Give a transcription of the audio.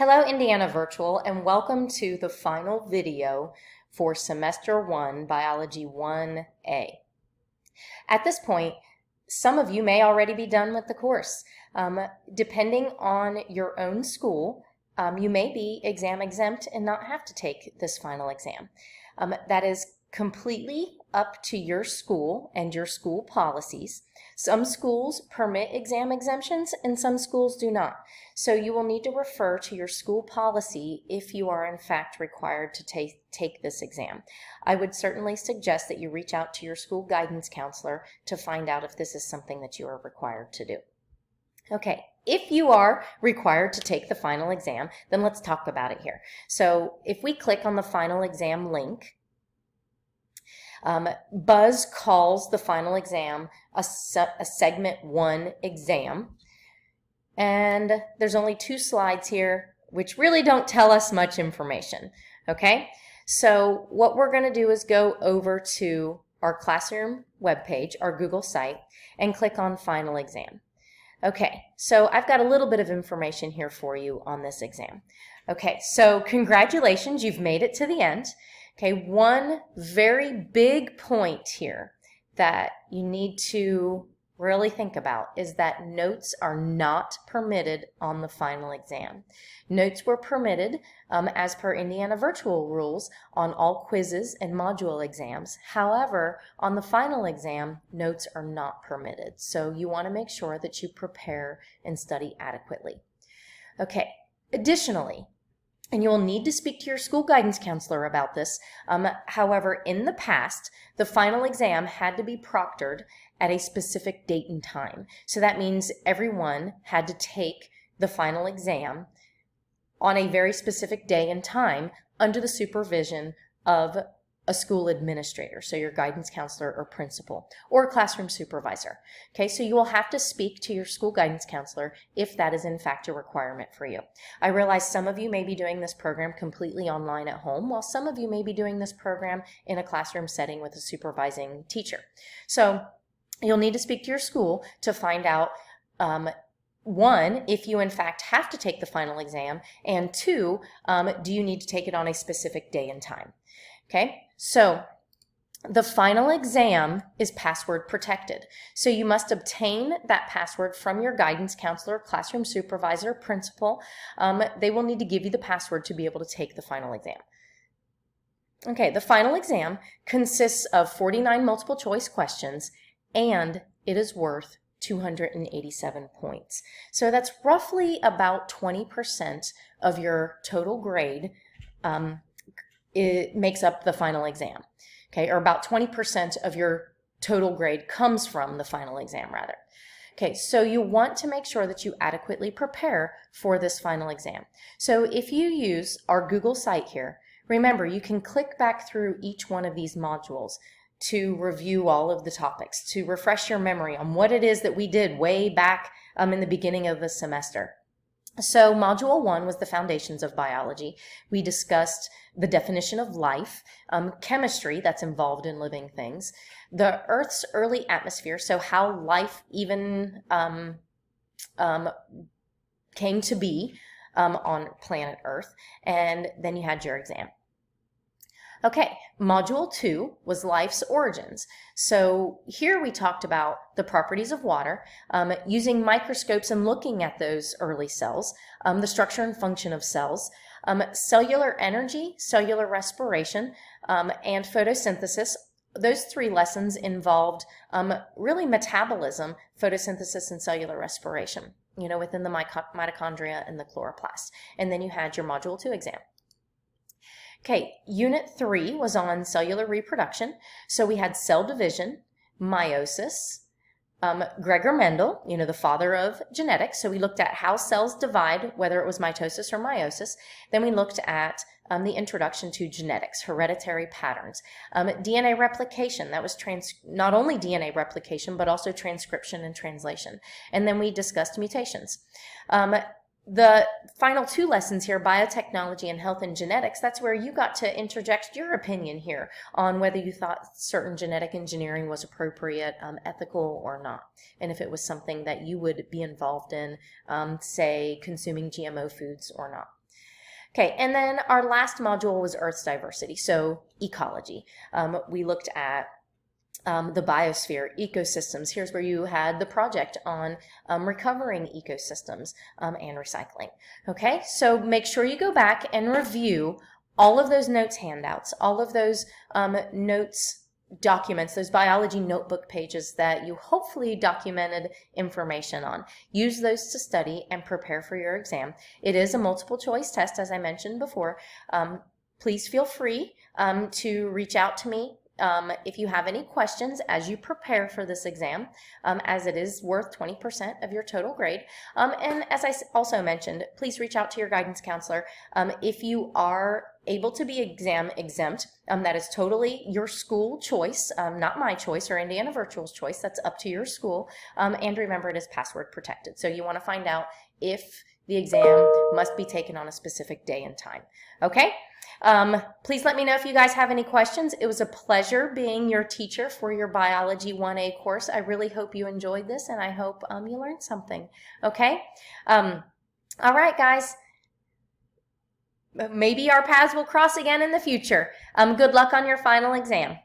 Hello, Indiana Virtual, and welcome to the final video for Semester 1, Biology 1A. At this point, some of you may already be done with the course. Depending on your own school, you may be exam exempt and not have to take this final exam. That is completely up to your school and your school policies. Some schools permit exam exemptions and some schools do not. So you will need to refer to your school policy if you are in fact required to take this exam. I would certainly suggest that you reach out to your school guidance counselor to find out if this is something that you are required to do. Okay, if you are required to take the final exam, then let's talk about it here. So if we click on the final exam link, Buzz calls the final exam a segment 1 exam. And there's only 2 slides here, which really don't tell us much information. Okay, so what we're going to do is go over to our classroom webpage, our Google site, and click on final exam. Okay, so I've got a little bit of information here for you on this exam. Okay, so congratulations, you've made it to the end. Okay, one very big point here that you need to really think about is that notes are not permitted on the final exam. Notes were permitted as per Indiana Virtual rules on all quizzes and module exams. However, on the final exam, notes are not permitted. So you want to make sure that you prepare and study adequately. Okay, additionally, and you'll need to speak to your school guidance counselor about this. However, in the past, the final exam had to be proctored at a specific date and time. So that means everyone had to take the final exam on a very specific day and time under the supervision of a school administrator, so your guidance counselor or principal, or a classroom supervisor. Okay, so you will have to speak to your school guidance counselor if that is in fact a requirement for you. I realize some of you may be doing this program completely online at home, while some of you may be doing this program in a classroom setting with a supervising teacher. So you'll need to speak to your school to find out one, if you in fact have to take the final exam, and two, do you need to take it on a specific day and time? Okay, so the final exam is password protected. So you must obtain that password from your guidance counselor, classroom supervisor, principal. They will need to give you the password to be able to take the final exam. Okay, the final exam consists of 49 multiple choice questions, and it is worth 287 points. So that's roughly about 20% of your total grade. It makes up the final exam, okay, or about 20% of your total grade comes from the final exam, rather. Okay, so you want to make sure that you adequately prepare for this final exam. So if you use our Google site here, remember you can click back through each one of these modules to review all of the topics, to refresh your memory on what it is that we did way back in the beginning of the semester. So Module 1 was the foundations of biology. We discussed the definition of life, chemistry that's involved in living things, the Earth's early atmosphere, so how life even came to be on planet Earth, and then you had your exam. Okay, Module 2 was life's origins. So here we talked about the properties of water, using microscopes and looking at those early cells, the structure and function of cells, cellular energy, cellular respiration, and photosynthesis. Those 3 lessons involved really metabolism, photosynthesis, and cellular respiration, you know, within the mitochondria and the chloroplast. And then you had your Module 2 exam. Okay, Unit 3 was on cellular reproduction. So we had cell division, meiosis, Gregor Mendel, you know, the father of genetics. So we looked at how cells divide, whether it was mitosis or meiosis. Then we looked at the introduction to genetics, hereditary patterns, DNA replication. That was not only DNA replication, but also transcription and translation. And then we discussed mutations. The final 2 lessons here, biotechnology and health and genetics, that's where you got to interject your opinion here on whether you thought certain genetic engineering was appropriate, ethical or not, and if it was something that you would be involved in, say, consuming GMO foods or not. Okay, and then our last module was Earth's diversity, so ecology. We looked at the biosphere, ecosystems. Here's where you had the project on recovering ecosystems and recycling. Okay, so make sure you go back and review all of those notes handouts, all of those notes documents, those biology notebook pages that you hopefully documented information on. Use those to study and prepare for your exam. It is a multiple choice test, as I mentioned before. Please feel free to reach out to me if you have any questions as you prepare for this exam, as it is worth 20% of your total grade. And as I also mentioned, please reach out to your guidance counselor. If you are able to be exam exempt, that is totally your school choice, not my choice or Indiana Virtual's choice. That's up to your school. And remember, it is password protected. So you want to find out if the exam must be taken on a specific day and time. Okay? Please let me know if you guys have any questions. It was a pleasure being your teacher for your Biology 1A course. I really hope you enjoyed this, and I hope you learned something. Okay? All right, guys. Maybe our paths will cross again in the future. Good luck on your final exam.